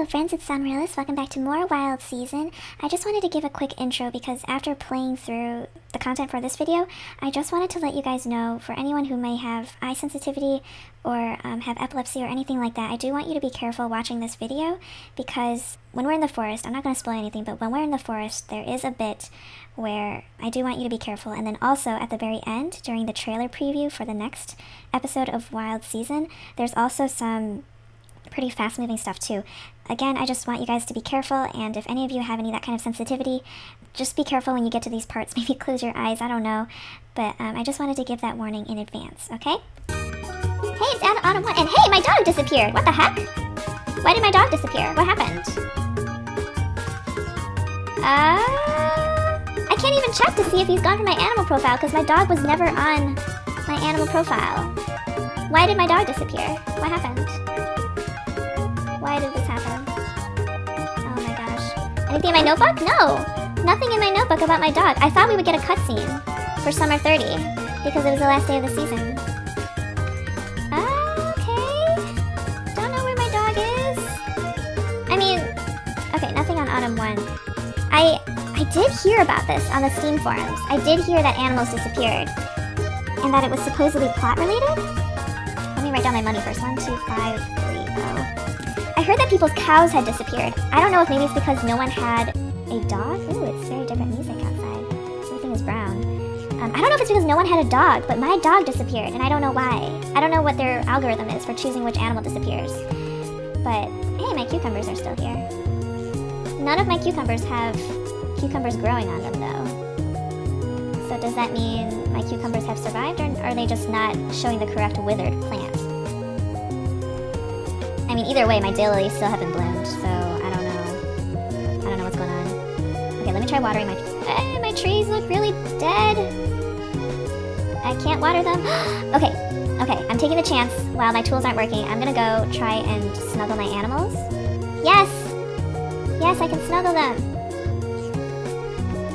Hello friends, it's SAmaryllis. Welcome back to more Wild Season. I just wanted to give a quick intro because after playing through the content for this video, I just wanted to let you guys know, for anyone who may have eye sensitivity or have epilepsy or anything like that, I do want you to be careful watching this video because when we're in the forest, I'm not going to spoil anything, but when we're in the forest, there is a bit where I do want you to be careful. And then also at the very end, during the trailer preview for the next episode of Wild Season, there's also some pretty fast-moving stuff too. Again, I just want you guys to be careful, and if any of you have any that kind of sensitivity, just be careful when you get to these parts. Maybe close your eyes, I don't know. But I just wanted to give that warning in advance, okay? Hey, it's Autumn 1, and hey, my dog disappeared! What the heck? Why did my dog disappear? What happened? I can't even check to see if he's gone from my animal profile, because my dog was never on my animal profile. Why did my dog disappear? What happened? Why did this happen? Oh my gosh. Anything in my notebook? No! Nothing in my notebook about my dog. I thought we would get a cutscene for Summer 30 because it was the last day of the season. Okay. Don't know where my dog is. I mean, okay, nothing on Autumn 1. I did hear about this on the Steam forums. I did hear that animals disappeared and that it was supposedly plot related. Let me write down my money first. 1, 2, 5, 3, 0. I heard that people's cows had disappeared. I don't know if maybe it's because no one had a dog. Ooh, it's very different music outside. Everything is brown. I don't know if it's because no one had a dog, but my dog disappeared, and I don't know why. I don't know what their algorithm is for choosing which animal disappears. But, hey, my cucumbers are still here. None of my cucumbers have cucumbers growing on them, though. So does that mean my cucumbers have survived, or are they just not showing the correct withered plant? I mean, either way, my daylilies still haven't bloomed, so I don't know. I don't know what's going on. Okay, let me try watering my... Hey, my trees look really dead. I can't water them. Okay, I'm taking the chance while my tools aren't working. I'm gonna go try and snuggle my animals. Yes! Yes, I can snuggle them.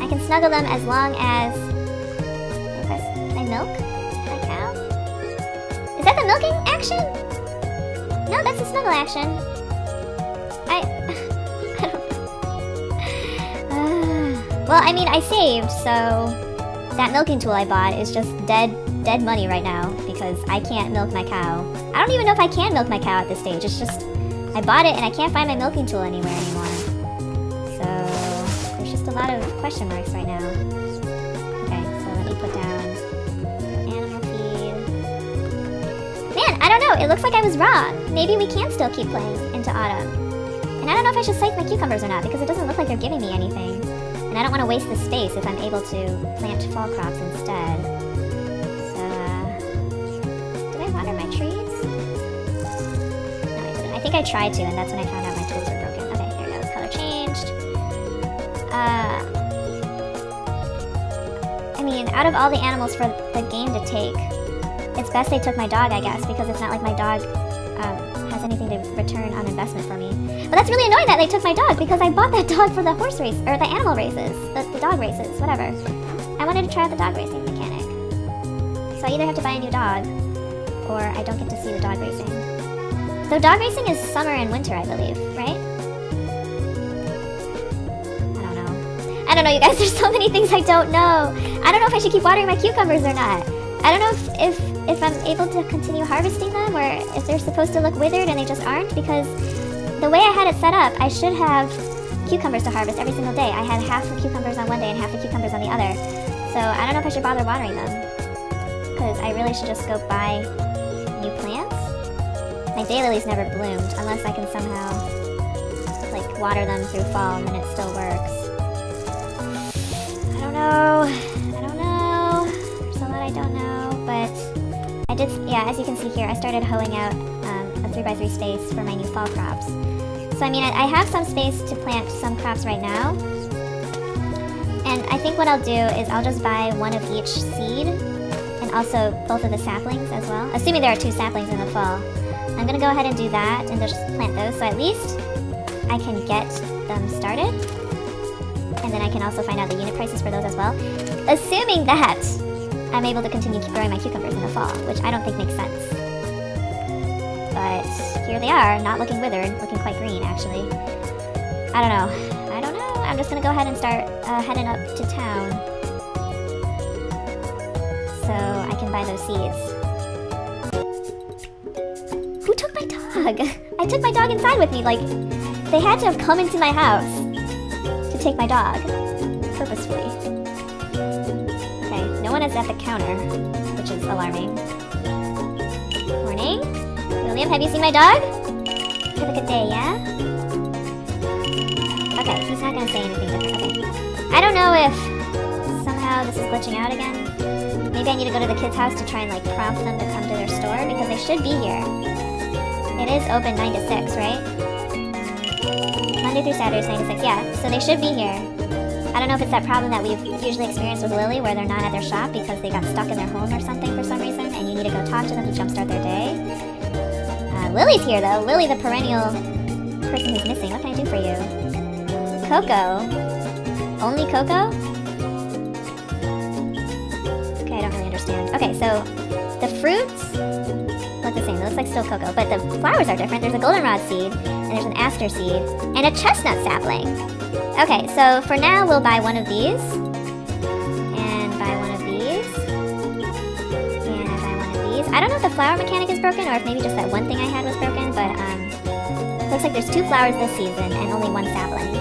I can snuggle them as long as... Can I milk my cow? Is that the milking action? No, that's a snuggle action. I don't... well, I mean, I saved, so that milking tool I bought is just dead money right now because I can't milk my cow. I don't even know if I can milk my cow at this stage. It's just, I bought it and I can't find my milking tool anywhere anymore. So, there's just a lot of question marks right now. Okay, so let me put down animal feed. Man, I don't know. It looks like I was wrong. Maybe we can still keep playing into autumn. And I don't know if I should scythe my cucumbers or not because it doesn't look like they're giving me anything. And I don't want to waste the space if I'm able to plant fall crops instead. So, did I water my trees? No, I didn't. I think I tried to, and that's when I found out my tools were broken. Okay, here it goes. Color changed. I mean, out of all the animals for the game to take, it's best they took my dog, I guess, because it's not like my dog has anything to return on investment for me. But that's really annoying that they took my dog, because I bought that dog for the horse race, or the animal races, the dog races, whatever. I wanted to try out the dog racing mechanic. So I either have to buy a new dog, or I don't get to see the dog racing. Though dog racing is summer and winter, I believe, right? I don't know, you guys, there's so many things I don't know. I don't know if I should keep watering my cucumbers or not. I don't know if I'm able to continue harvesting them or if they're supposed to look withered and they just aren't, because the way I had it set up, I should have cucumbers to harvest every single day. I had half the cucumbers on one day and half the cucumbers on the other. So I don't know if I should bother watering them, because I really should just go buy new plants. My daylilies never bloomed unless I can somehow like water them through fall and then it still works. I don't know. There's a lot I don't know, but I did, yeah, as you can see here, I started hoeing out a 3x3 space for my new fall crops. So I mean, I have some space to plant some crops right now, and I think what I'll do is I'll just buy one of each seed, and also both of the saplings as well, assuming there are 2 saplings in the fall. I'm gonna go ahead and do that and just plant those, so at least I can get them started. And then I can also find out the unit prices for those as well. Assuming that I'm able to continue growing my cucumbers in the fall, which I don't think makes sense. but here they are, not looking withered, looking quite green, actually. I don't know. I'm just gonna go ahead and start heading up to town so I can buy those seeds. Who took my dog? I took my dog inside with me, like, they had to have come into my house to take my dog, purposefully. Okay, no one is at the counter, which is alarming. Morning? William, have you seen my dog? Have a good day, yeah? Okay, he's not gonna say anything different. Okay. I don't know if somehow this is glitching out again. Maybe I need to go to the kids' house to try and like prompt them to come to their store because they should be here. It is open 9 to 6, right? Monday through Saturday, 9 to 6, yeah. So they should be here. I don't know if it's that problem that we've usually experienced with Lily where they're not at their shop because they got stuck in their home or something for some reason and you need to go talk to them to jumpstart their day. Lily's here though. Lily, the perennial person who's missing. What can I do for you? Coco. Only Coco? Okay, I don't really understand. Okay, so the fruits look the same. It looks like still cocoa, but the flowers are different. There's a goldenrod seed, and there's an aster seed, and a chestnut sapling. Okay, so for now, we'll buy one of these, and buy one of these, and buy one of these. I don't know if the flower mechanic is broken, or if maybe just that one thing I had was broken, but looks like there's 2 flowers this season, and only 1 sapling.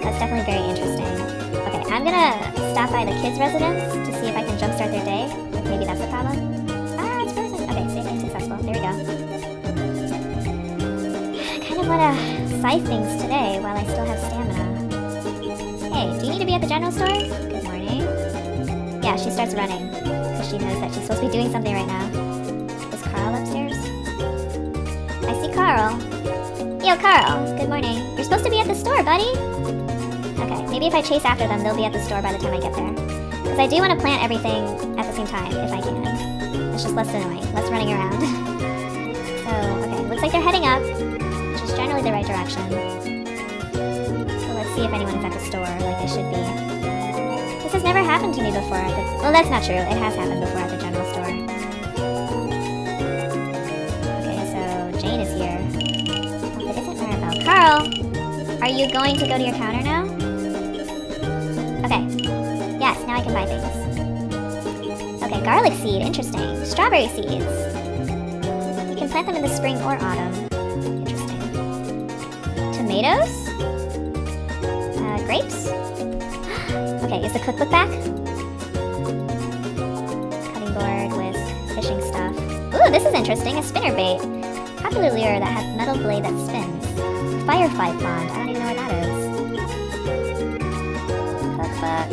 That's definitely very interesting. Okay, I'm gonna stop by the kids' residence to see if I can jumpstart their day. If maybe that's the problem. Ah, it's frozen. Okay, saving successful. There we go. I kind of want to scythe things today while I still have stamina. Hey, do you need to be at the general store? Good morning. Yeah, she starts running because she knows that she's supposed to be doing something right now. Is Carl upstairs? I see Carl. Yo, Carl. Good morning. You're supposed to be at the store, buddy. Okay, maybe if I chase after them, they'll be at the store by the time I get there. Because I do want to plant everything at the same time, if I can. It's just less annoying, less running around. So, okay, looks like they're heading up, which is generally the right direction. So let's see if anyone's at the store, like they should be. This has never happened to me before. Well, that's not true. It has happened before at the general store. Okay, so Jane is here. Oh, it isn't Maribel. Carl! Are you going to go to your counter now? Okay. Yes, now I can buy things. Okay, garlic seed, interesting. Strawberry seeds. You can plant them in the spring or autumn. Interesting. Tomatoes? Grapes? Okay, is the cookbook back? Cutting board with fishing stuff. Ooh, this is interesting, a spinner bait. Popular lure that has metal blade that spins. Firefly pond, I don't even know what that is. Cookbook.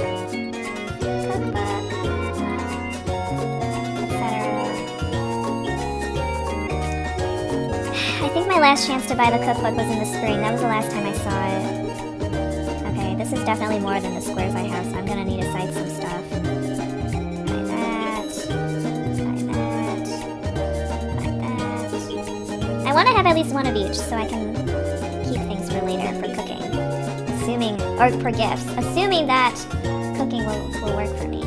I think my last chance to buy the cookbook was in the spring. That was the last time I saw it. Okay, this is definitely more than the squares I have, so I'm gonna need to cite some stuff. Buy that. Buy that. Buy that. I want to have at least one of each, so I can keep things for later for cooking. Assuming, or for gifts. Assuming that cooking will work for me.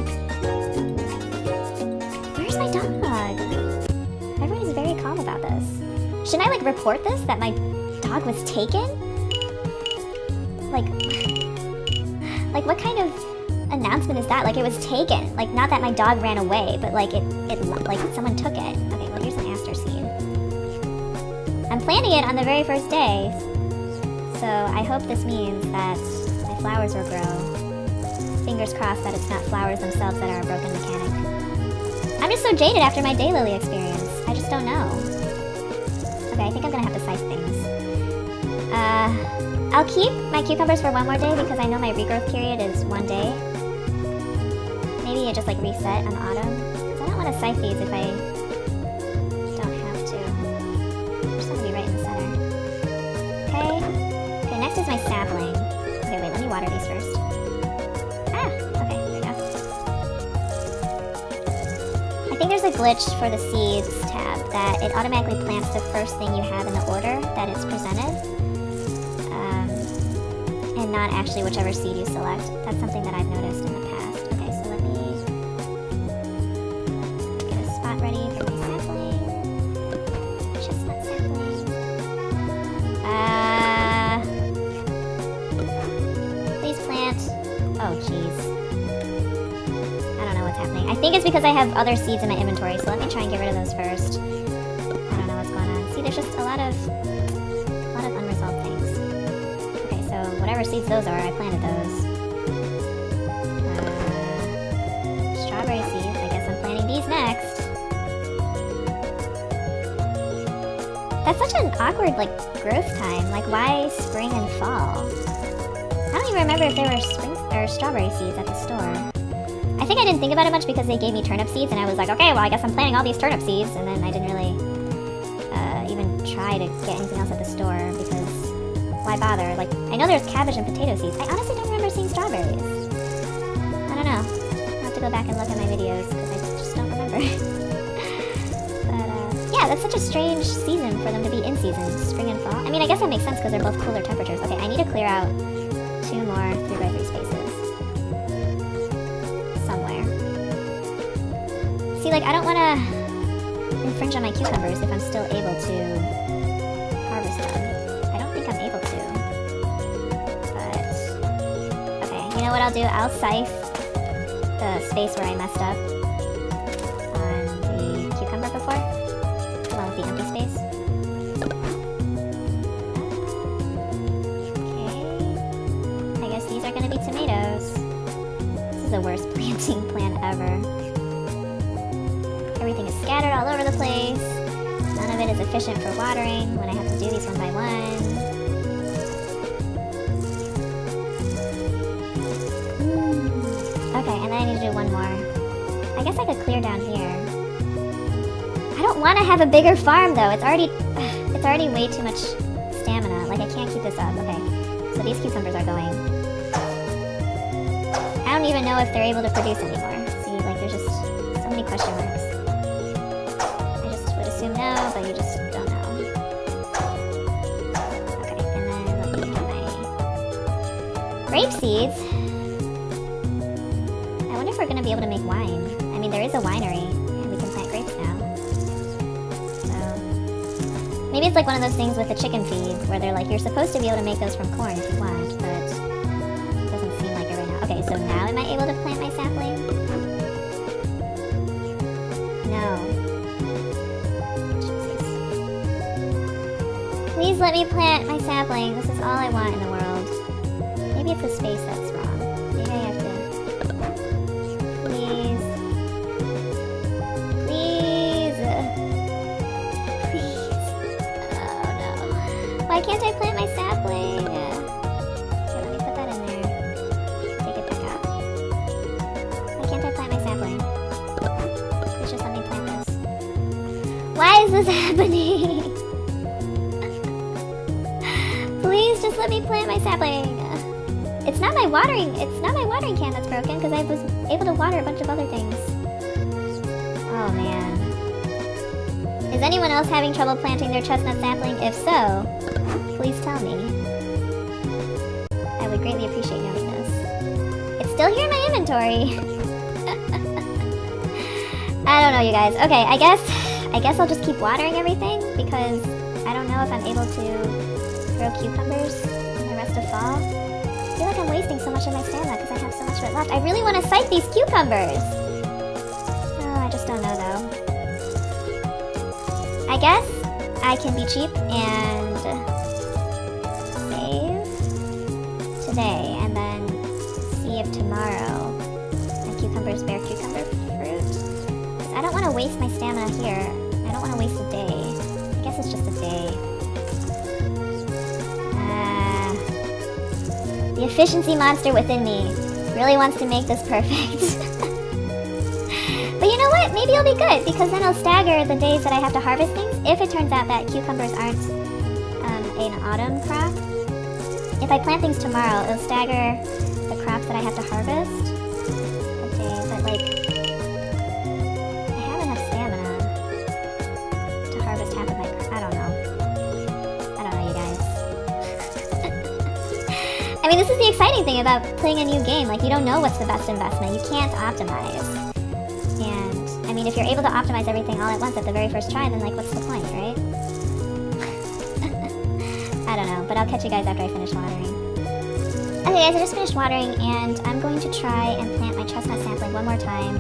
Where's my dog? Everybody's very calm about this. Shouldn't I, like, report this? That my dog was taken? Like, what kind of announcement is that? Like, it was taken. Like, not that my dog ran away, but, like, like, someone took it. Okay, well, here's an aster seed. I'm planting it on the very first day. So, I hope this means that my flowers will grow. Fingers crossed that it's not flowers themselves that are a broken mechanic. I'm just so jaded after my daylily experience. I just don't know. Okay, I think I'm gonna have to scythe things. I'll keep my cucumbers for one more day because I know my regrowth period is 1 day. Maybe it just like reset on autumn. So I don't want to scythe these if I don't have to. I'm just gonna be right in the center. Okay. Okay, next is my sapling. Okay, wait, let me water these first. Ah, okay, there we go. I think there's a glitch for the seeds tab that it automatically plants the first thing you have in the order that it's presented. And not actually whichever seed you select. That's something that I've noticed in the past. Okay, so let me get a spot ready for my sapling. Chestnut sapling. think it's because I have other seeds in my inventory, so let me try and get rid of those first. I don't know what's going on. See, there's just a lot of unresolved things. Okay, so whatever seeds those are, I planted those. Strawberry seeds, I guess I'm planting these next. That's such an awkward, like, growth time. Like, why spring and fall? I don't even remember if there were spring or strawberry seeds at the store. I think I didn't think about it much because they gave me turnip seeds, and I was like, okay, well, I guess I'm planting all these turnip seeds, and then I didn't really even try to get anything else at the store because why bother? Like, I know there's cabbage and potato seeds. I honestly don't remember seeing strawberries. I don't know. I'll have to go back and look at my videos because I just don't remember. Yeah, that's such a strange season for them to be in season, spring and fall. I mean, I guess that makes sense because they're both cooler temperatures. Okay, I need to clear out 2 more 3x3 spaces. Somewhere. See, like, I don't want to infringe on my cucumbers if I'm still able to harvest them. I don't think I'm able to. But, okay, you know what I'll do? I'll scythe the space where I messed up on the cucumber before. The empty space. Okay. I guess these are gonna be tomatoes. This is the worst planting plan ever. Everything is scattered all over the place. None of it is efficient for watering when I have to do these one by one. Okay, and then I need to do one more. I guess I could clear down here. I don't want to have a bigger farm though. It's already way too much stamina. Like, I can't keep this up. Okay, so these cucumbers are going. I don't even know if they're able to produce anymore. See, like, there's just so many question marks. I just would assume no, but you just don't know. Okay, and then let me get my grape seeds. I wonder if we're gonna be able to make wine. I mean, there is a winery, and we can plant grapes now. Maybe it's like one of those things with the chicken feed, where they're like, you're supposed to be able to make those from corn if you want, but it doesn't seem like it right now. Okay, so now am I able to plant my sapling? No. Jesus. Please let me plant my sapling. This is all I want in the world. Maybe it's the space that's wrong. Maybe I have to... Please. Why can't I plant my sapling? Okay, let me put that in there. Take it back out. Why can't I plant my sapling? Please just let me plant this. Why is this happening? Please just let me plant my sapling. It's not my watering can that's broken because I was able to water a bunch of other things. Oh man. Is anyone else having trouble planting their chestnut sapling? If so, please tell me. I would greatly appreciate knowing this. It's still here in my inventory. I don't know, you guys. Okay, I guess I'll just keep watering everything because I don't know if I'm able to grow cucumbers in the rest of fall. I feel like I'm wasting so much of my stamina because I have so much of it left. I really want to scythe these cucumbers. Oh, I just don't know though. I guess I can be cheap and save today and then see if tomorrow my cucumbers bear cucumber fruit. I don't want to waste my stamina here. I don't want to waste a day. I guess it's just a day. The efficiency monster within me really wants to make this perfect. But you know what? Maybe it'll be good, because then I'll stagger the days that I have to harvest things. If it turns out that cucumbers aren't an autumn crop, if I plant things tomorrow, it'll stagger the crops that I have to harvest a day. But like, I have enough stamina to harvest half of my I don't know, you guys. I mean, this is the exciting thing about playing a new game. Like, you don't know what's the best investment. You can't optimize. And, I mean, if you're able to optimize everything all at once at the very first try, then, like, what's the point, right? I don't know, but I'll catch you guys after I finish watering. Okay, guys, I just finished watering, and I'm going to try and plant my chestnut sapling one more time.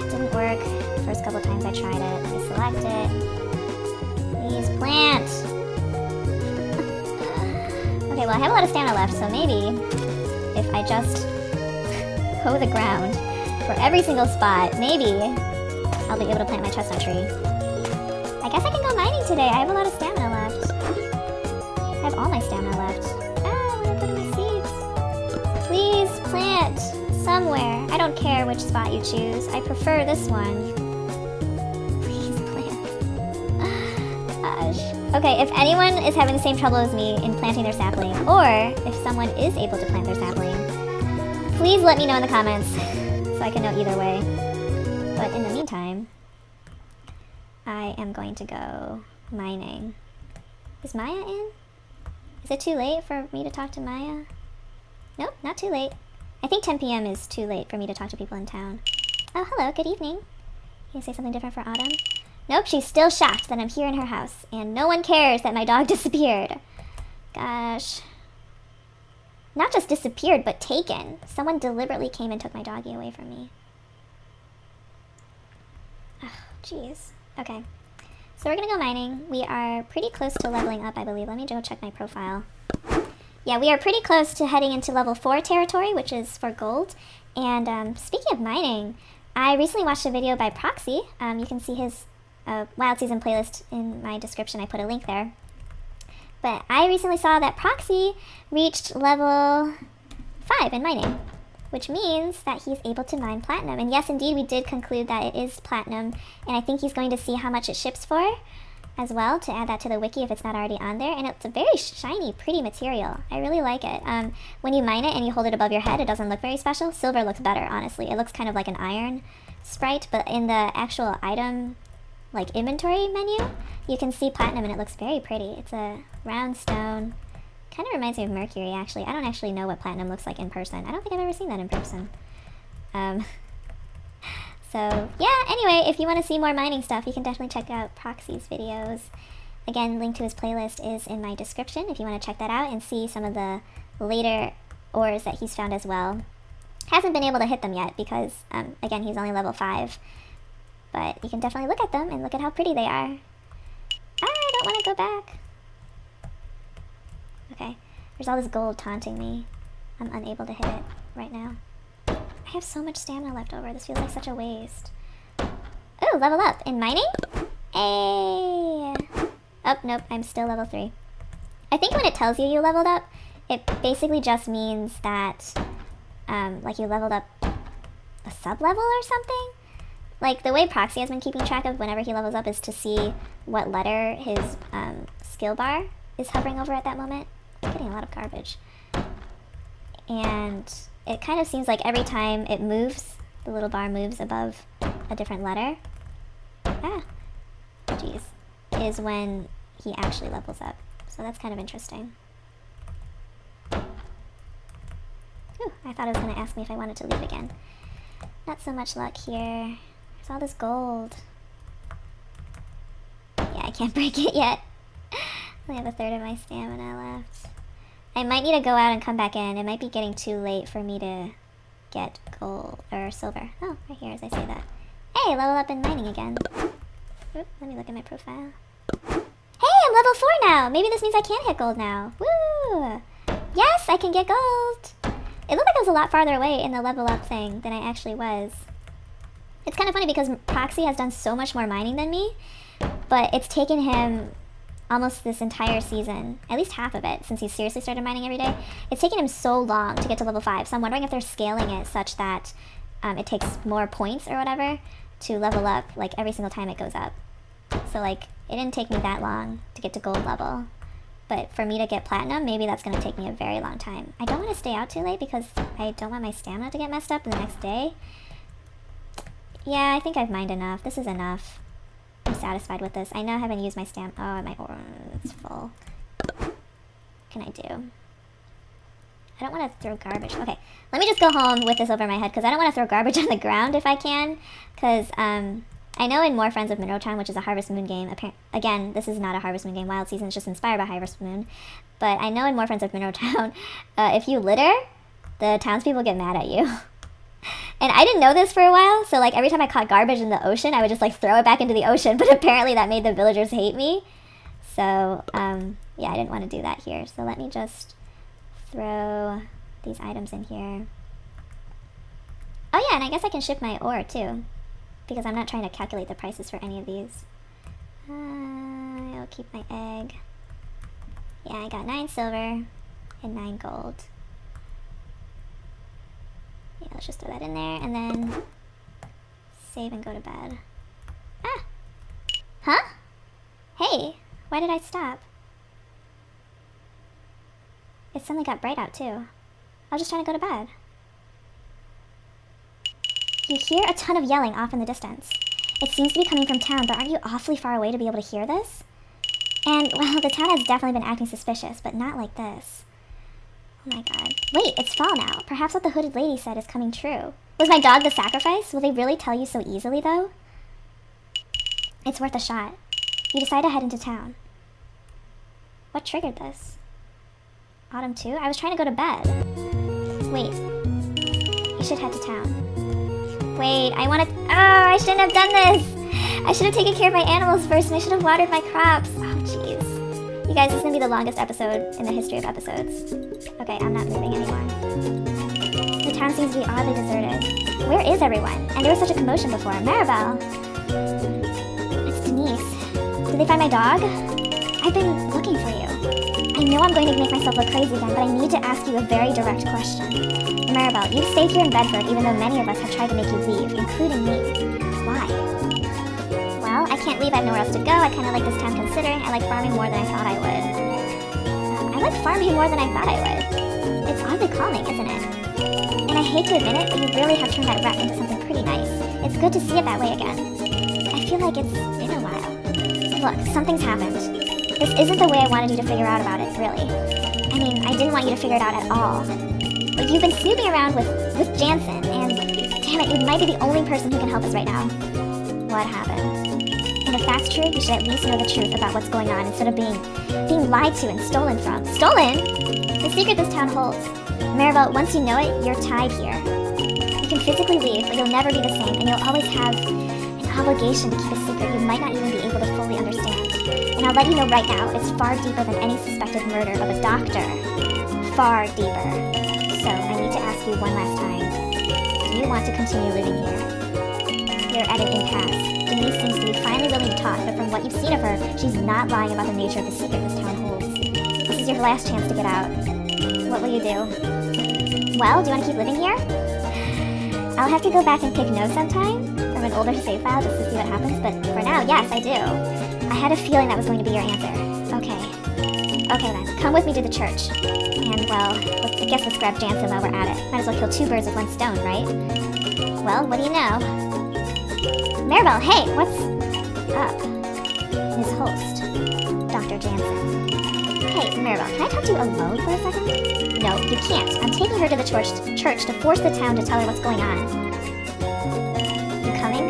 Didn't work. First couple times I tried it. Let me select it. Please plant. Okay, well I have a lot of stamina left, so maybe if I just hoe the ground for every single spot, maybe I'll be able to plant my chestnut tree. I guess I can go mining today. I have a lot of stamina left. I have all my stamina left. Ah, where am I putting my seeds? Please plant somewhere. I don't care which spot you choose. I prefer this one. Please plant. Gosh. Okay, if anyone is having the same trouble as me in planting their sapling, or if someone is able to plant their sapling, please let me know in the comments so I can know either way. But in the meantime, I am going to go mining. Is Maya in? Is it too late for me to talk to Maya? Nope, not too late. I think 10 p.m. is too late for me to talk to people in town. Oh, hello, good evening. Can you say something different for Autumn? Nope, she's still shocked that I'm here in her house, and no one cares that my dog disappeared. Gosh. Not just disappeared, but taken. Someone deliberately came and took my doggy away from me. Oh, jeez. Okay. So we're gonna go mining. We are pretty close to leveling up, I believe. Let me go check my profile. Yeah, we are pretty close to heading into level 4 territory, which is for gold. And speaking of mining, I recently watched a video by Proxy. You can see his Wild Season playlist in my description. I put a link there. But I recently saw that Proxy reached level 5 in mining, which means that he's able to mine platinum. And yes, indeed, we did conclude that it is platinum, and I think he's going to see how much it ships for as well, to add that to the wiki if it's not already on there. And it's a very shiny, pretty material. I really like it. When you mine it and you hold it above your head, it doesn't look very special. Silver looks better, honestly. It looks kind of like an iron sprite, but in the actual item, like inventory menu, you can see platinum and it looks very pretty. It's a round stone. Kind of reminds me of mercury, actually. I don't actually know what platinum looks like in person. I don't think I've ever seen that in person. So, yeah, anyway, if you want to see more mining stuff, you can definitely check out Proxy's videos. Again, link to his playlist is in my description if you want to check that out and see some of the later ores that he's found as well. Hasn't been able to hit them yet because, again, he's only level 5. But you can definitely look at them and look at how pretty they are. I don't want to go back. Okay, there's all this gold taunting me. I'm unable to hit it right now. I have so much stamina left over. This feels like such a waste. Oh, level up in mining? Hey! Oh, nope, I'm still level 3. I think when it tells you you leveled up, it basically just means that, like you leveled up a sub-level or something? Like, the way Proxy has been keeping track of whenever he levels up is to see what letter his skill bar is hovering over at that moment. I'm getting a lot of garbage. And it kind of seems like every time it moves, the little bar moves above a different letter. Ah, jeez. Is when he actually levels up. So that's kind of interesting. Ooh, I thought it was going to ask me if I wanted to leave again. Not so much luck here. There's all this gold. Yeah, I can't break it yet. I only have a third of my stamina left. I might need to go out and come back in. It might be getting too late for me to get gold or silver. Oh, right here as I say that. Hey, level up in mining again. Oop, let me look at my profile. Hey, I'm level 4 now! Maybe this means I can hit gold now. Woo! Yes, I can get gold! It looked like I was a lot farther away in the level up thing than I actually was. It's kind of funny because Proxy has done so much more mining than me, but it's taken him almost this entire season, at least half of it, since he's seriously started mining every day. It's taken him so long to get to level 5, so I'm wondering if they're scaling it such that it takes more points or whatever to level up, like, every single time it goes up. So, like, it didn't take me that long to get to gold level. But for me to get platinum, maybe that's going to take me a very long time. I don't want to stay out too late because I don't want my stamina to get messed up the next day. Yeah, I think I've mined enough. This is enough. I'm satisfied with this. I know I haven't used my stamina. Oh, my ore is full. What can I do? I don't want to throw garbage. Okay, let me just go home with this over my head because I don't want to throw garbage on the ground if I can. Because I know in More Friends of Monroe Town, which is a Harvest Moon game, again, this is not a Harvest Moon game. Wild Season is just inspired by Harvest Moon. But I know in More Friends of Monroe Town, if you litter, the townspeople get mad at you. And I didn't know this for a while, so like every time I caught garbage in the ocean, I would just like throw it back into the ocean, but apparently that made the villagers hate me. So, yeah, I didn't want to do that here. So let me just throw these items in here. Oh yeah, and I guess I can ship my ore too, because I'm not trying to calculate the prices for any of these. I'll keep my egg. Yeah, I got 9 silver and 9 gold. Yeah, let's just throw that in there, and then save and go to bed. Ah! Huh? Hey, why did I stop? It suddenly got bright out, too. I was just trying to go to bed. You hear a ton of yelling off in the distance. It seems to be coming from town, but aren't you awfully far away to be able to hear this? And, well, the town has definitely been acting suspicious, but not like this. Oh my god. Wait, it's fall now. Perhaps what the hooded lady said is coming true. Was my dog the sacrifice? Will they really tell you so easily, though? It's worth a shot. You decide to head into town. What triggered this? Autumn 2? I was trying to go to bed. Wait. You should head to town. Wait, I want to... Oh, I shouldn't have done this! I should have taken care of my animals first, and I should have watered my crops. Oh, jeez. You guys, this is going to be the longest episode in the history of episodes. Okay, I'm not moving anymore. The town seems to be oddly deserted. Where is everyone? And there was such a commotion before. Maribel! It's Denise. Did they find my dog? I've been looking for you. I know I'm going to make myself look crazy again, but I need to ask you a very direct question. Maribel, you've stayed here in Bedford even though many of us have tried to make you leave, including me. Why? Well, I can't leave. I have nowhere else to go. I kind of like this town considering I like farming more than I thought I would. I like farming more than I thought I would. It's oddly calming, isn't it? And I hate to admit it, but you really have turned that wreck into something pretty nice. It's good to see it that way again. I feel like it's been a while. Look, something's happened. This isn't the way I wanted you to figure out about it, really. I mean, I didn't want you to figure it out at all. But you've been snooping around with Jansen, and damn it, you might be the only person who can help us right now. What happened? And if that's true, you should at least know the truth about what's going on instead of being lied to and stolen from. Stolen? The secret this town holds. Maribel, once you know it, you're tied here. You can physically leave, but you'll never be the same, and you'll always have an obligation to keep a secret you might not even be able to fully understand. And I'll let you know right now, it's far deeper than any suspected murder of a doctor. Far deeper. So, I need to ask you one last time. Do you want to continue living here? You're at an impasse. Denise seems to be finally willing to talk, but from what you've seen of her, she's not lying about the nature of the secret this town holds. This is your last chance to get out. What will you do? Well, do you want to keep living here? I'll have to go back and pick notes sometime from an older save file just to see what happens, but for now, yes, I do. I had a feeling that was going to be your answer. Okay. Okay then, come with me to the church. And, well, I guess let's grab Jansen while we're at it. Might as well kill 2 birds with 1 stone, right? Well, what do you know? Maribel, hey, what's up? His host, Dr. Jansen. Hey, Maribel, can I talk to you alone for a second? No, you can't. I'm taking her to the church to force the town to tell her what's going on. You coming?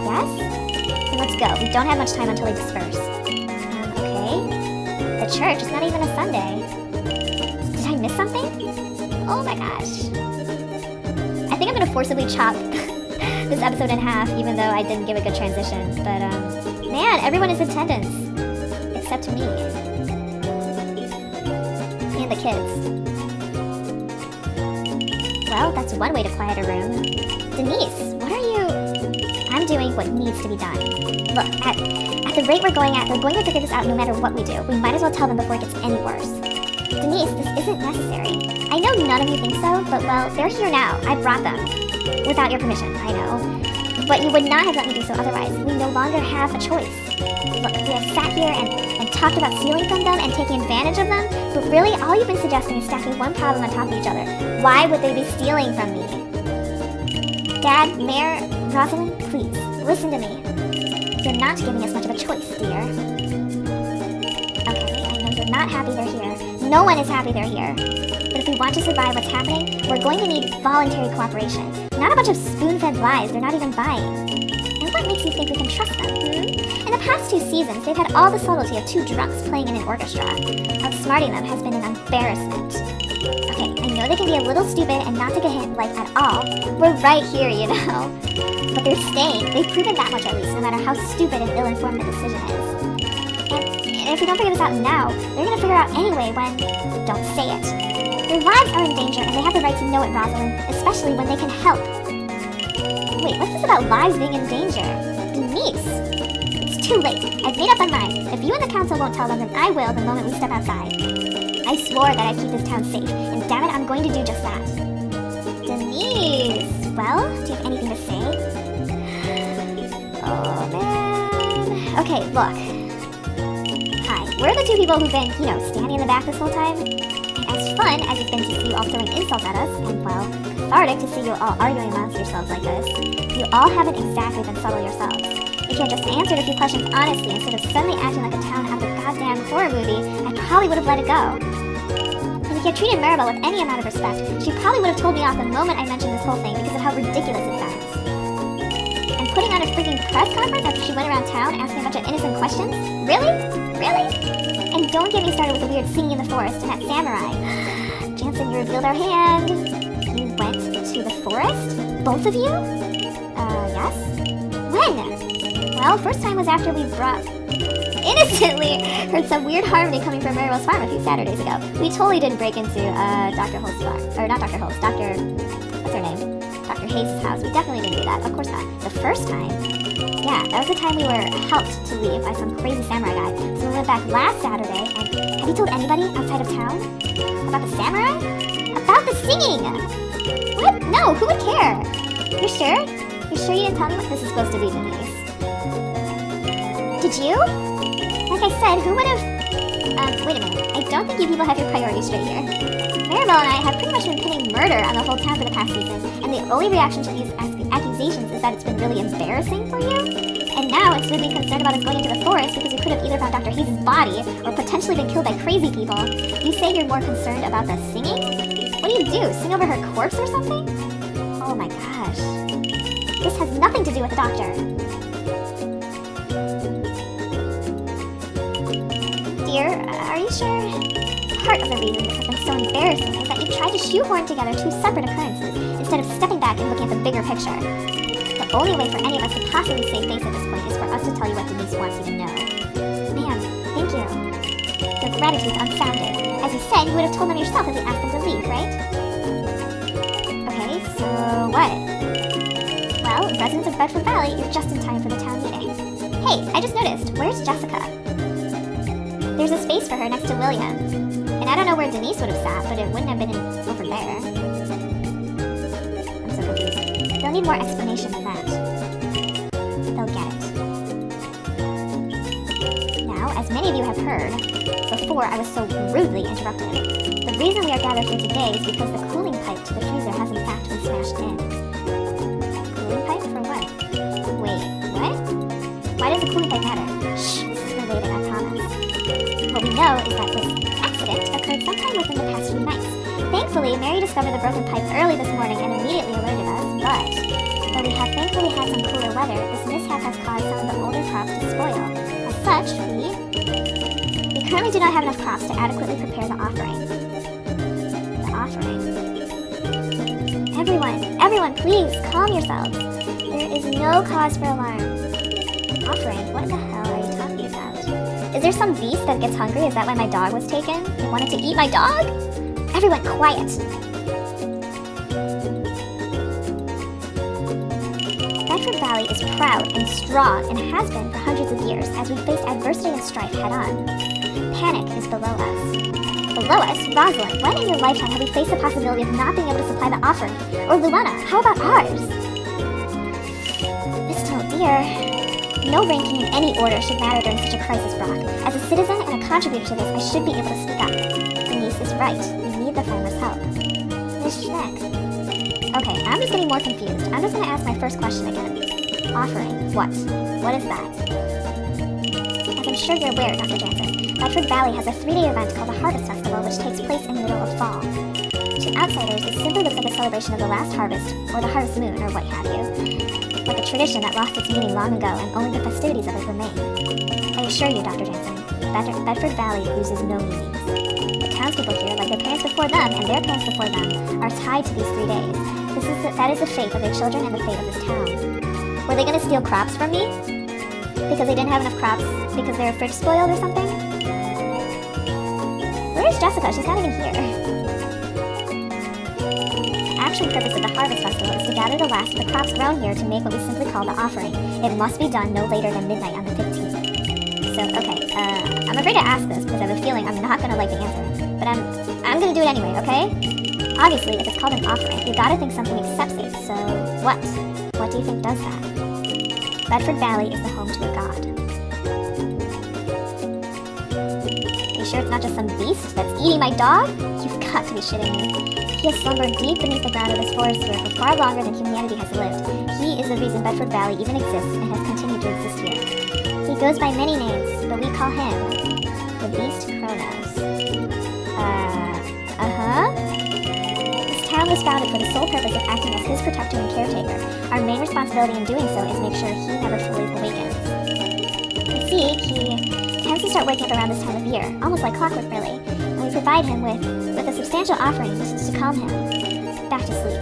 Yes? Then let's go. We don't have much time until we disperse. Okay. The church? It's not even a Sunday. Did I miss something? Oh my gosh. I think I'm gonna forcibly chop this episode in half, even though I didn't give a good transition. But, man, everyone is in attendance. Except me. And the kids. Well, that's one way to quiet a room. Denise, what are you... I'm doing what needs to be done. Look, at the rate we're going at, they're going to figure this out no matter what we do. We might as well tell them before it gets any worse. Denise, this isn't necessary. I know none of you think so, but, well, they're here now. I brought them. Without your permission, I know. But you would not have let me do so otherwise. We no longer have a choice. Look, we have sat here and talked about stealing from them and taking advantage of them, but really all you've been suggesting is stacking one problem on top of each other. Why would they be stealing from me? Dad, Mayor, Rosalind, please, listen to me. You're not giving us much of a choice, dear. Okay, I know you're not happy they're here. No one is happy they're here. But if we want to survive what's happening, we're going to need voluntary cooperation. Not a bunch of spoon-fed lies they're not even buying. And what makes you think we can trust them, In the past 2 seasons, they've had all the subtlety of 2 drunks playing in an orchestra. Outsmarting them has been an embarrassment. Okay, I know they can be a little stupid and not take a hint, like, at all. We're right here, you know. But they're staying. They've proven that much at least, no matter how stupid and ill-informed the decision is. And if we don't figure this out now, they're gonna figure out anyway when... Don't say it. Their lives are in danger, and they have the right to know it, Rosalind, especially when they can help. Wait, what's this about lives being in danger? Denise! It's too late. I've made up my mind. If you and the council won't tell them, then I will the moment we step outside. I swore that I'd keep this town safe, and damn it, I'm going to do just that. Denise! Well, do you have anything to say? Oh, man. Okay, look. Hi, we're the two people who've been, standing in the back this whole time. And as fun as it's been to see you all throwing insults at us, and, well, cathartic to see you all arguing amongst yourselves like this, you all haven't exactly been subtle yourselves. If you had just answered a few questions honestly instead of suddenly acting like a town out of a goddamn horror movie, I probably would have let it go. And if you had treated Maribel with any amount of respect, she probably would have told me off the moment I mentioned this whole thing because of how ridiculous it sounds. And putting on a freaking press conference after she went around town asking a bunch of innocent questions? Really? Really? And don't get me started with the weird singing in the forest and that samurai. Jansen, you revealed our hand. You went to the forest? Both of you? Yes? When? Well, first time was after we innocently heard some weird harmony coming from Maribel's farm a few Saturdays ago. We totally didn't break into Dr. Holt's farm. Or not Dr. Holt's, what's her name? Dr. Hayes' house. We definitely didn't do that. Of course not. The first time? Yeah, that was the time we were helped to leave by some crazy samurai guy. So we went back last Saturday, and have you told anybody outside of town? About the samurai? About the singing! What? No, who would care? You're sure? You're sure you didn't tell me what this is supposed to be, Denise? Did you? Like I said, who would have... wait a minute. I don't think you people have your priorities straight here. Maribel and I have pretty much been pinning murder on the whole town for the past season, and the only reaction to these accusations is that it's been really embarrassing for you? And now, instead of being concerned about us going into the forest because we could have either found Dr. Hayes' body or potentially been killed by crazy people, you say you're more concerned about the singing? What do? Sing over her corpse or something? Oh my gosh. This has nothing to do with the doctor. Dear, are you sure? Part of the reason this has been so embarrassing is that you tried to shoehorn together two separate occurrences instead of stepping back and looking at the bigger picture. The only way for any of us to possibly save face at this point is for us to tell you what Denise wants you to know. Ma'am, thank you. Your gratitude's unfounded. As you said, you would have told them yourself if you asked them to leave, right? Okay, so what? Well, residents of Bedford Valley, you're just in time for the town meeting. Hey, I just noticed. Where's Jessica? There's a space for her next to William. And I don't know where Denise would have sat, but it wouldn't have been over there. I'm so confused. They'll need more explanation than that. They'll get it. Now, as many of you have heard, before I was so rudely interrupted, the reason we are gathered here today is because the cooling pipe to the freezer has in fact been smashed in. Cooling pipe for what? Wait, what? Why does the cooling pipe matter? Shh, this is related, I promise. What we know is that this accident occurred sometime within the past few nights. Thankfully, Mary discovered the broken pipe early this morning and immediately alerted us, but though we have thankfully had some cooler weather, this mishap has caused some of the older crops to spoil. As such, we currently do not have enough crops to adequately prepare the offering. The offering. Everyone, please, calm yourselves. There is no cause for alarm. Offering? What in the hell are you talking about? Is there some beast that gets hungry? Is that why my dog was taken? It wanted to eat my dog? Everyone, quiet! Bedford Valley is proud and strong and has been for hundreds of years as we face adversity and strife head-on. Panic is below us. Below us? Rosalind, when in your lifetime have we faced the possibility of not being able to supply the offering? Or Luana, how about ours? Still, dear... No ranking in any order should matter during such a crisis, Brock. As a citizen and a contributor to this, I should be able to speak up. Denise is right. We need the farmer's help. Miss Schneck. Okay, I'm just getting more confused. I'm just going to ask my first question again. Offering. What? What is that? As I'm sure you're aware, Dr. Jansen, Bedford Valley has a 3-day event called the Harvest Festival, which takes place in the middle of fall. To outsiders, it simply looks like a celebration of the last harvest, or the harvest moon, or what have you. Like a tradition that lost its meaning long ago, and only the festivities of it remain. I assure you, Dr. Jansen, Bedford Valley loses no meanings. The townspeople here, like their parents before before them and their parents before them are tied to these 3 days. That is the fate of their children and the fate of this town. Were they gonna steal crops from me? Because they didn't have enough crops because their fridge spoiled or something? Where's Jessica? She's not even here. The actual purpose of the Harvest Festival is to gather the last of the crops grown here to make what we simply call the offering. It must be done no later than midnight on the 15th. So, okay, I'm afraid to ask this because I have a feeling I'm not gonna like the answer. But I'm gonna do it anyway, okay? Obviously, if it's called an offering, you gotta think something accepts it, so what? What do you think does that? Bedford Valley is the home to a god. Are you sure it's not just some beast that's eating my dog? You've got to be shitting me. He has slumbered deep beneath the ground of this forest here for far longer than humanity has lived. He is the reason Bedford Valley even exists and has continued to exist here. He goes by many names, but we call him the Beast Kronos. This town was founded for the sole purpose of acting as his protector and caretaker. Our main responsibility in doing so is make sure he never fully awakens. You see, he tends to start waking up around this time of year, almost like clockwork really, and we provide him with a substantial offering just to calm him back to sleep.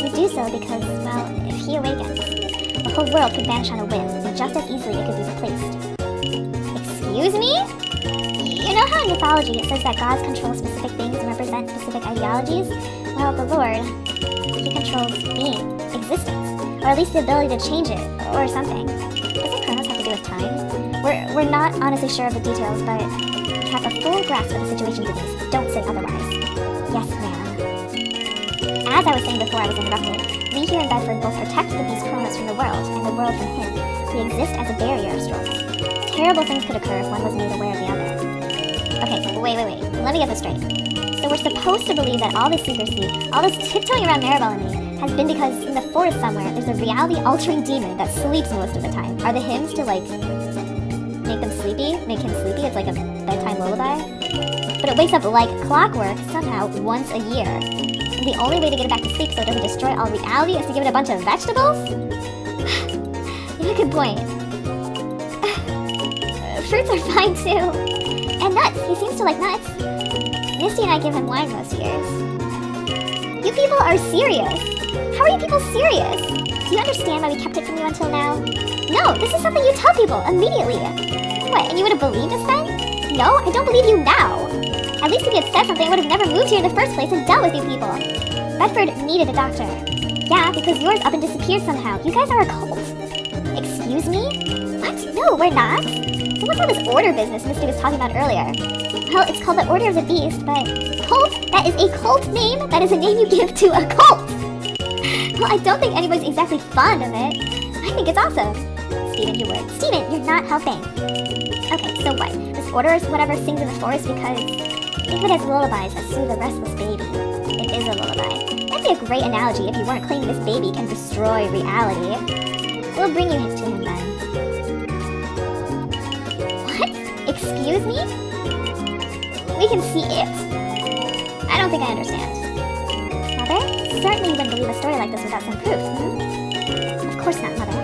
We do so because, well, if he awakens, the whole world could vanish on a whim, and just as easily it could be replaced. Excuse me? You know how in mythology it says that gods control specific things and represent specific ideologies? Well, the Lord, he controls being, existence, or at least the ability to change it, or something. Doesn't Kronos have to do with time? We're not honestly sure of the details, but we have a full grasp of the situation, Denise. Don't say otherwise. Yes, ma'am. As I was saying before I was interrupted, we here in Bedford both protect the beast Kronos from the world, and the world from him. We exist as a barrier of sorts. Terrible things could occur if one was made aware of the other. Okay, wait. Let me get this straight. So we're supposed to believe that all this secrecy, all this tiptoeing around Maribel and me, has been because in the forest somewhere, there's a reality-altering demon that sleeps most of the time. Are the hymns to, like, make him sleepy? It's like a bedtime lullaby? But it wakes up like clockwork, somehow, once a year. And the only way to get it back to sleep so it doesn't destroy all reality is to give it a bunch of vegetables? You have a good point. Fruits are fine, too. And nuts. He seems to like nuts. Misty and I give him wine most years. You people are serious. How are you people serious? Do you understand why we kept it from you until now? No, this is something you tell people immediately. What, and you would have believed us then? No, I don't believe you now. At least if you had said something, I would have never moved here in the first place and dealt with you people. Bedford needed a doctor. Yeah, because yours up and disappeared somehow. You guys are a cult. Excuse me? What? No, we're not. So what's all this order business Misty was talking about earlier? Well, it's called the Order of the Beast, but cult? That is a cult name? That is a name you give to a cult! Well, I don't think anybody's exactly fond of it. I think it's awesome. Steven, you would. Steven, you're not helping. Okay, so what? This order is whatever sings in the forest because... think of it as lullabies that soothe a restless baby. It is a lullaby. That'd be a great analogy if you weren't claiming this baby can destroy reality. We'll bring you to him then. What? Excuse me? We can see it? I don't think I understand. Mother? Certainly you wouldn't believe a story like this without some proof, Of course not, Mother.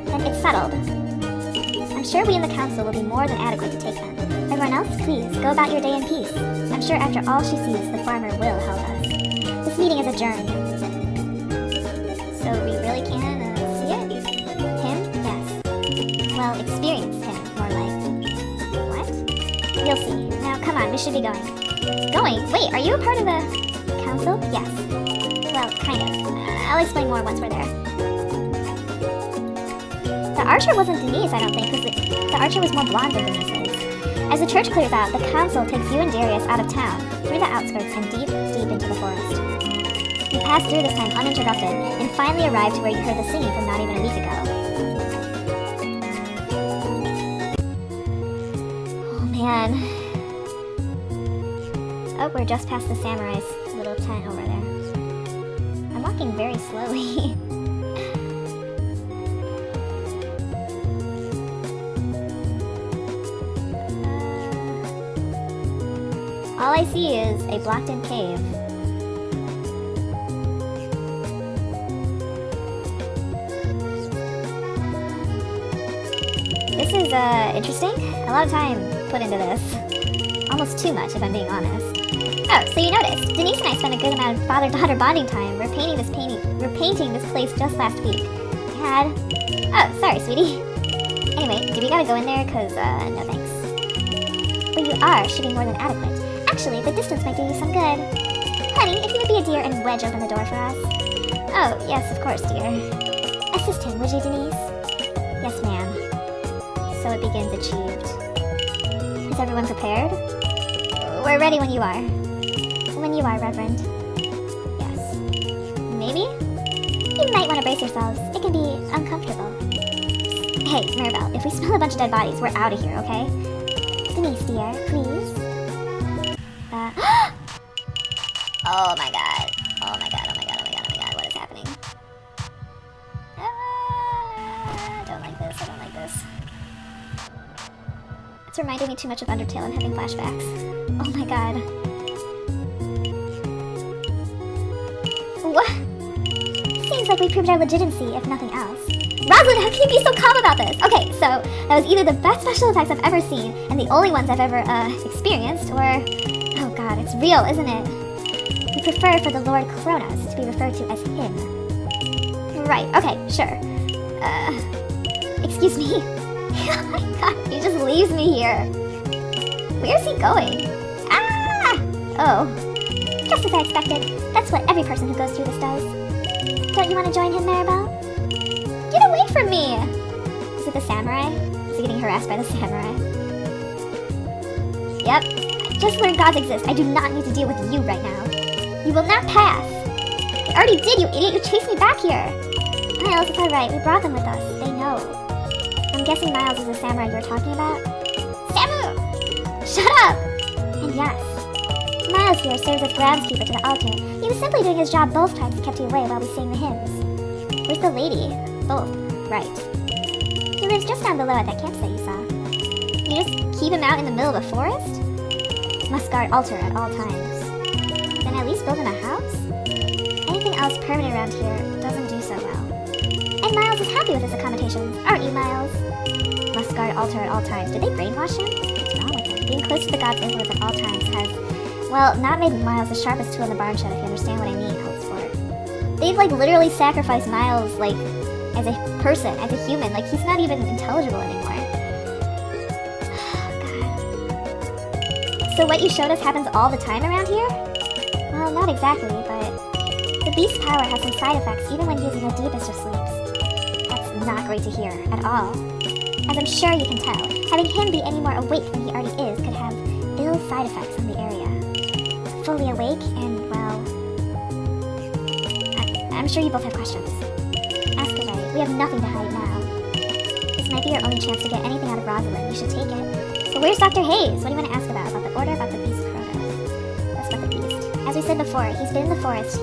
Then it's settled. I'm sure we in the council will be more than adequate to take them. Everyone else, please, go about your day in peace. I'm sure after all she sees, the farmer will help us. This meeting is adjourned. So we really can, see it? Him? Yes. Well, experience him, more like. What? You'll see. Now, come on, we should be going. Going? Wait, are you a part of the council? Yes. Well, kind of. I'll explain more once we're there. The archer wasn't Denise, I don't think, because the archer was more blonde than Denise's. As the church clears out, the council takes you and Darius out of town, through the outskirts and deep, deep into the forest. You pass through this time uninterrupted, and finally arrive to where you heard the singing from not even a week ago. Oh man. Oh, we're just past the SAmaryllis little tent over there. I'm walking very slowly. All I see is a blocked-in cave. This is, interesting. A lot of time put into this. Almost too much, if I'm being honest. Oh, so you noticed. Denise and I spent a good amount of father-daughter bonding time. We're painting this place just last week. Dad. Oh, sorry, sweetie. Anyway, do we gotta go in there? Cause, no thanks. But you are should be more than adequate. Actually, the distance might do you some good. Honey, if you would be a dear and wedge open the door for us. Oh, yes, of course, dear. Assist him, would you, Denise? Yes, ma'am. So it begins achieved. Is everyone prepared? We're ready when you are. When you are, Reverend. Yes. Maybe? You might want to brace yourselves. It can be uncomfortable. Hey, Mirabelle, if we smell a bunch of dead bodies, we're out of here, okay? Denise, dear, please. Oh my god. Oh my god, oh my god, oh my god, oh my god, what is happening? I don't like this, I don't like this. It's reminding me too much of Undertale. I'm having flashbacks. Oh my god. What? Seems like we proved our legitimacy, if nothing else. Rosalind, how can you be so calm about this? Okay, so that was either the best special effects I've ever seen and the only ones I've ever experienced, or oh god, it's real, isn't it? We prefer for the Lord Kronos to be referred to as him. Right, okay, sure. Excuse me. Oh my god, he just leaves me here. Where's he going? Ah! Oh. Just as I expected. That's what every person who goes through this does. Don't you want to join him, Maribel? Get away from me! Is it the samurai? Is he getting harassed by the samurai? Yep. I just learned gods exist. I do not need to deal with you right now. You will not pass. I already did, you idiot. You chased me back here. Miles, it's alright. We brought them with us. They know. I'm guessing Miles is the samurai you're talking about? Samu! Shut up! And yes, Miles here serves as groundskeeper to the altar. He was simply doing his job both times he kept you away while we sang the hymns. Where's the lady? Both. Right. He lives just down below at that campsite you saw. You just keep him out in the middle of a forest? Must guard altar at all times. Then at least build him a house? Anything else permanent around here doesn't do so well. And Miles is happy with his accommodations, aren't you, Miles? Must guard altar at all times. Did they brainwash him? What's wrong with him? Being close to the god's influence at all times has, well, not made Miles the sharpest tool in the barn shed, if you understand what I mean, Holtzford. They've, like, literally sacrificed Miles, like, as a person, as a human. Like, he's not even intelligible anymore. God. So what you showed us happens all the time around here? Well, not exactly, but the beast's power has some side effects even when he is in the deepest of sleeps. That's not great to hear, at all. As I'm sure you can tell, having him be any more awake than he already is could have ill side effects on the area. Fully awake and, well... I'm sure you both have questions. Ask away. We have nothing to hide now. This might be your only chance to get anything out of Rosalind. You should take it. But where's Dr. Hayes? What do you want to ask about? About the order, about the beast Kronos? That's about the beast. As we said before, he's been in the forest.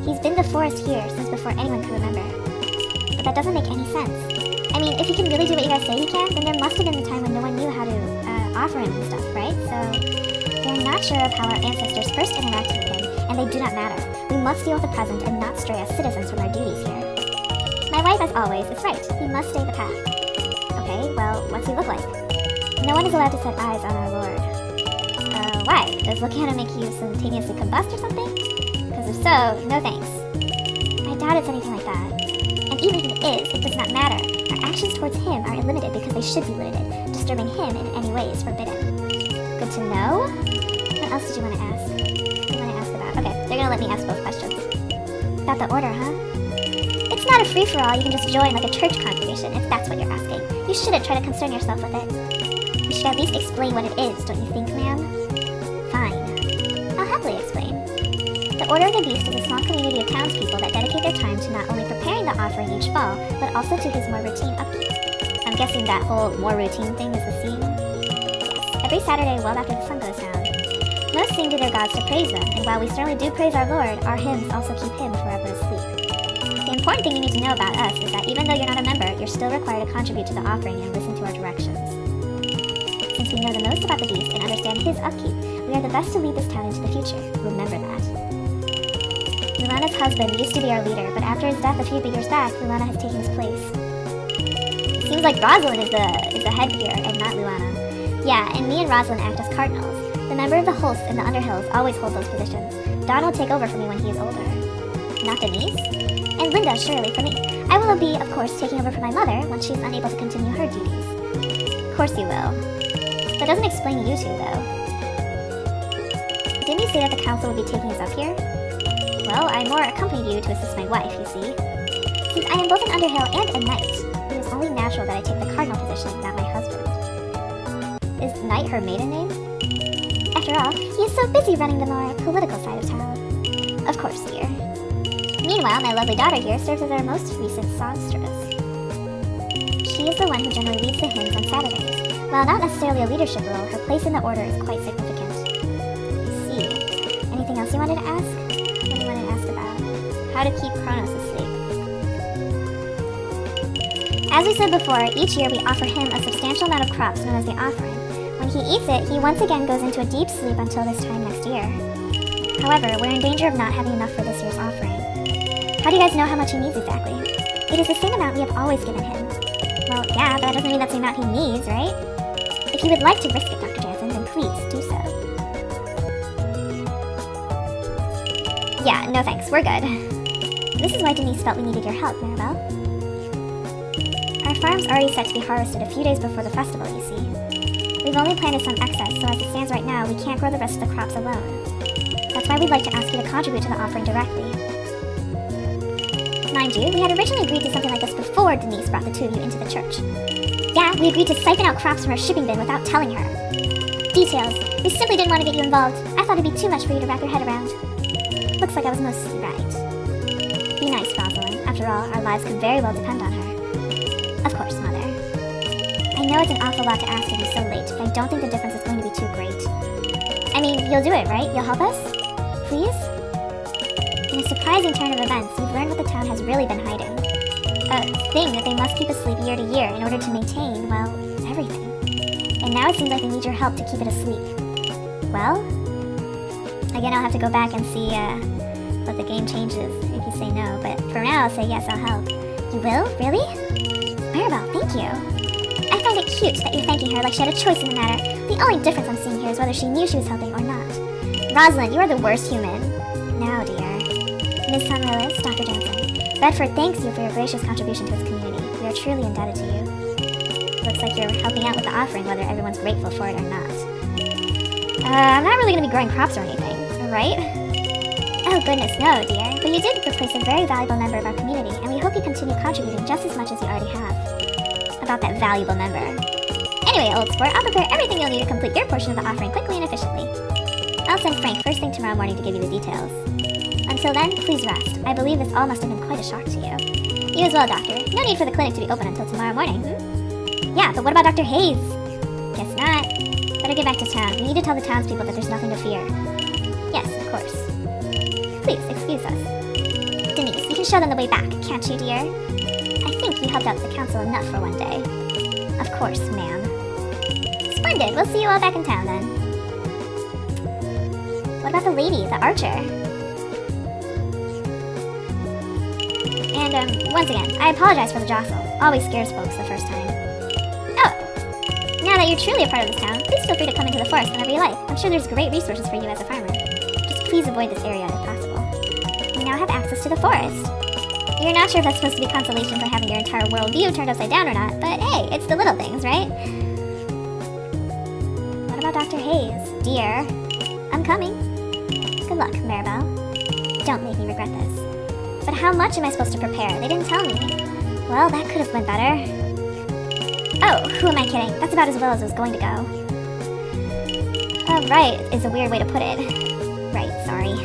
He's been the forest here since before anyone could remember. But that doesn't make any sense. I mean, if he can really do what you guys say he can, then there must have been a time when no one knew how to offer him and stuff, right? So, we're not sure of how our ancestors first interacted with him, and they do not matter. We must deal with the present and not stray as citizens from our duties here. My wife, as always, is right. He must stay the path. Okay, well, what's he look like? No one is allowed to set eyes on our lord. Why? Does looking at him make you simultaneously combust or something? Because if so, no thanks. I doubt it's anything like that. And even if it is, it does not matter. Our actions towards him are limited because they should be limited. Disturbing him in any way is forbidden. Good to know? What else did you want to ask? What do you want to ask about? Okay, they're gonna let me ask both questions. About the order, huh? It's not a free-for-all you can just join like a church congregation, if that's what you're asking. You shouldn't try to concern yourself with it. You should at least explain what it is, don't you think, ma'am? Fine. I'll happily explain. The Order of the Beast is a small community of townspeople that dedicate their time to not only preparing the offering each fall, but also to his more routine upkeep. I'm guessing that whole more routine thing is the singing? Yes, every Saturday well after the sun goes down. Most sing to their gods to praise them, and while we certainly do praise our Lord, our hymns also keep him forever asleep. The important thing you need to know about us is that even though you're not a member, you're still required to contribute to the offering and listen to our directions. Since we know the most about the beast and understand his upkeep, we are the best to lead this town into the future. Remember that. Luana's husband used to be our leader, but after his death a few years back, Luana has taken his place. It seems like Rosalind is the head here, and not Luana. Yeah, and me and Rosalind act as cardinals. The member of the Holst in the Underhills always hold those positions. Don will take over for me when he is older. Not Denise? And Linda, surely, for me. I will be, of course, taking over for my mother once she's unable to continue her duties. Of course you will. That doesn't explain you two, though. Didn't you say that the council would be taking us up here? Well, I more accompanied you to assist my wife, you see. Since I am both an Underhill and a knight, it is only natural that I take the cardinal position, not my husband. Is Knight her maiden name? After all, he is so busy running the more political side of town. Of course, dear. Meanwhile, my lovely daughter here serves as our most recent songstress. She is the one who generally leads the hymns on Saturdays. While not necessarily a leadership role, her place in the order is quite significant. I see. Anything else you wanted to ask? What do you want to ask about? How to keep Kronos asleep. As we said before, each year we offer him a substantial amount of crops known as the offering. When he eats it, he once again goes into a deep sleep until this time next year. However, we're in danger of not having enough for this year's offering. How do you guys know how much he needs exactly? It is the same amount we have always given him. Well, yeah, but that doesn't mean that's the amount he needs, right? If you would like to risk it, Dr. Jansen, then please do so. Yeah, no thanks, we're good. This is why Denise felt we needed your help, Maribel. Our farm's already set to be harvested a few days before the festival, you see. We've only planted some excess, so as it stands right now, we can't grow the rest of the crops alone. That's why we'd like to ask you to contribute to the offering directly. Mind you, we had originally agreed to something like this before Denise brought the two of you into the church. Yeah, we agreed to siphon out crops from her shipping bin without telling her. Details. We simply didn't want to get you involved. I thought it'd be too much for you to wrap your head around. Looks like I was mostly right. Be nice, Rosalind. After all, our lives could very well depend on her. Of course, Mother. I know it's an awful lot to ask of you so late, but I don't think the difference is going to be too great. I mean, you'll do it, right? You'll help us? Please? In a surprising turn of events, we've learned what the town has really been hiding. A thing that they must keep asleep year to year in order to maintain, well, everything. And now it seems like they need your help to keep it asleep. Well, again, I'll have to go back and see what the game changes if you say no, but for now I'll say yes, I'll help. You will? Really? Maribel, thank you. I find it cute that you're thanking her like she had a choice in the matter. The only difference I'm seeing here is whether she knew she was helping or not. Rosalind, you are the worst human. Now, dear. Miss SAmaryllis, Dr. Jansen, Bedford thanks you for your gracious contribution to his community. We are truly indebted to you. Looks like you're helping out with the offering, whether everyone's grateful for it or not. I'm not really going to be growing crops or anything, right? Oh goodness, no, dear. But you did replace a very valuable member of our community, and we hope you continue contributing just as much as you already have. About that valuable member. Anyway, old sport, I'll prepare everything you'll need to complete your portion of the offering quickly and efficiently. I'll send Frank first thing tomorrow morning to give you the details. Until then, please rest. I believe this all must have been quite a shock to you. You as well, Doctor. No need for the clinic to be open until tomorrow morning, Yeah, but what about Dr. Hayes? Guess not. Better get back to town. We need to tell the townspeople that there's nothing to fear. Yes, of course. Please, excuse us. Denise, you can show them the way back, can't you, dear? I think you helped out the council enough for one day. Of course, ma'am. Splendid. We'll see you all back in town, then. What about the lady, the archer? And, once again, I apologize for the jostle. Always scares folks the first time. Oh! Now that you're truly a part of this town, please feel free to come into the forest whenever you like. I'm sure there's great resources for you as a farmer. Just please avoid this area if possible. We now have access to the forest. You're not sure if that's supposed to be consolation for having your entire worldview turned upside down or not, but hey, it's the little things, right? What about Dr. Hayes? Dear, I'm coming. Good luck, Maribel. Don't make me regret this. But how much am I supposed to prepare? They didn't tell me. Well, that could have went better. Oh, who am I kidding? That's about as well as it was going to go. Right is a weird way to put it. Right, sorry.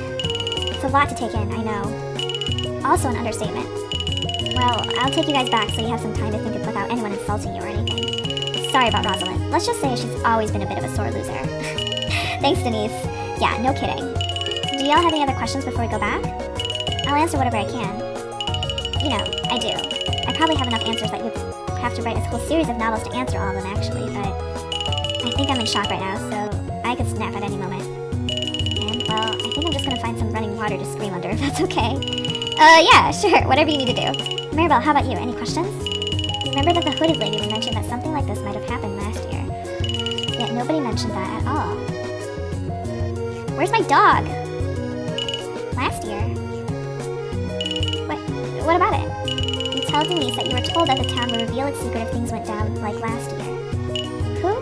It's a lot to take in, I know. Also an understatement. Well, I'll take you guys back so you have some time to think of without anyone insulting you or anything. Sorry about Rosalind. Let's just say she's always been a bit of a sore loser. Thanks, Denise. Yeah, no kidding. Do y'all have any other questions before we go back? I'll answer whatever I can. You know, I do. I probably have enough answers that you'd have to write a whole series of novels to answer all of them, actually, but I think I'm in shock right now, so I could snap at any moment. And, well, I think I'm just gonna find some running water to scream under, if that's okay. Yeah, sure, whatever you need to do. Maribel, how about you? Any questions? Remember that the hooded lady mentioned that something like this might have happened last year. Yet nobody mentioned that at all. Where's my dog? Last year. What about it? You tell Denise that you were told that the town would reveal its secret if things went down like last year. Who?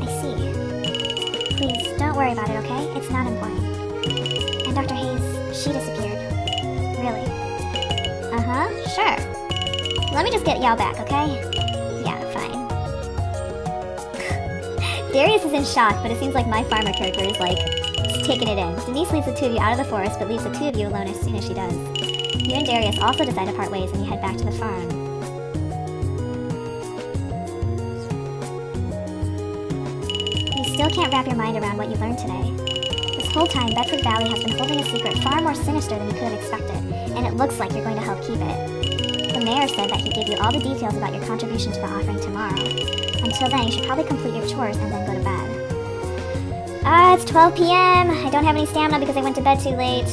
I see. Please, don't worry about it, okay? It's not important. And Dr. Hayes, she disappeared. Really? Uh-huh, sure. Let me just get Yao back, okay? Yeah, fine. Darius is in shock, but it seems like my farmer character is like, taking it in. Denise leads the two of you out of the forest, but leaves the two of you alone as soon as she does. You and Darius also decide to part ways and you head back to the farm. You still can't wrap your mind around what you learned today. This whole time, Bedford Valley has been holding a secret far more sinister than you could have expected, and it looks like you're going to help keep it. The mayor said that he'd give you all the details about your contribution to the offering tomorrow. Until then, you should probably complete your chores and then go to bed. It's 12 p.m. I don't have any stamina because I went to bed too late.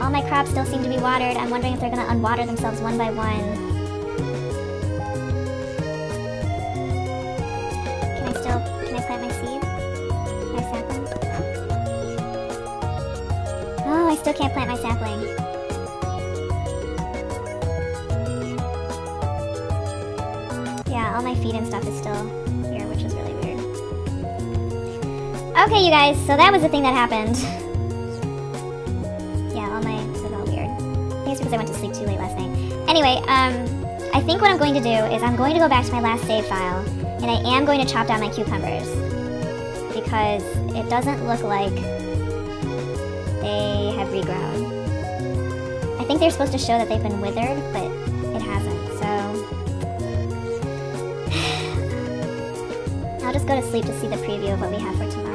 All my crops still seem to be watered. I'm wondering if they're gonna unwater themselves one by one. Can I plant my seed? My sapling? Oh, I still can't plant my sapling. Yeah, all my feed and stuff is still here, which is really weird. Okay, you guys, so that was the thing that happened. Yeah, this is all weird. I think it's because I went to sleep too late last night. Anyway, I think what I'm going to do is I'm going to go back to my last save file, and I am going to chop down my cucumbers. Because it doesn't look like they have regrown. I think they're supposed to show that they've been withered, but it hasn't, so... I'll just go to sleep to see the preview of what we have for tomorrow.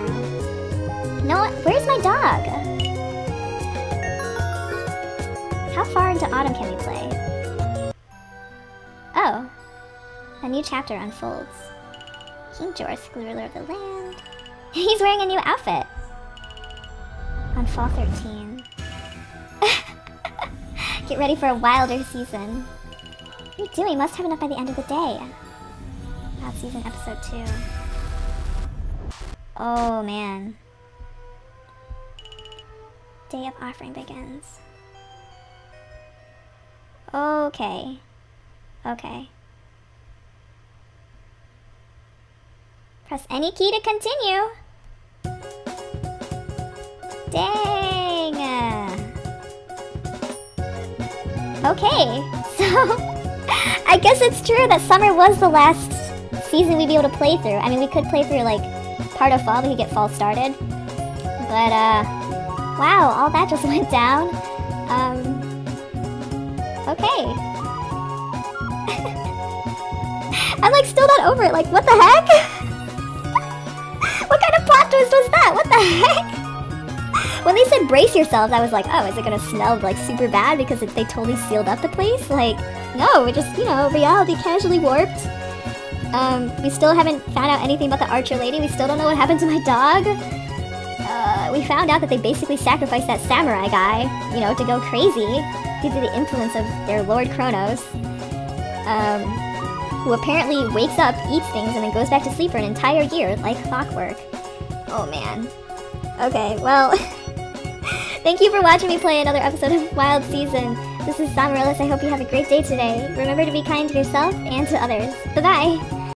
No, where's my dog? How far into autumn can we play? Oh, a new chapter unfolds. King Jorth, ruler of the land. He's wearing a new outfit. On fall 13. Get ready for a wilder season. What are you doing? Must have enough by the end of the day. Wild season episode 2. Oh man. Day of offering begins. Okay. Okay. Press any key to continue. Dang. Okay, so I guess it's true that summer was the last season we'd be able to play through. I mean, we could play through like part of fall, we could get fall started. But wow, all that just went down. Okay. I'm like still not over it, like what the heck? What kind of plot twist was that? What the heck? When they said brace yourselves, I was like, oh, is it gonna smell like super bad because they totally sealed up the place? Like, no, it just, you know, reality casually warped. We still haven't found out anything about the archer lady. We still don't know what happened to my dog. We found out that they basically sacrificed that samurai guy, you know, to go crazy due to the influence of their Lord Kronos. Who apparently wakes up, eats things, and then goes back to sleep for an entire year, like clockwork. Oh man. Okay, well, thank you for watching me play another episode of Wild Season. This is SAmaryllis. I hope you have a great day today. Remember to be kind to yourself and to others. Bye-bye!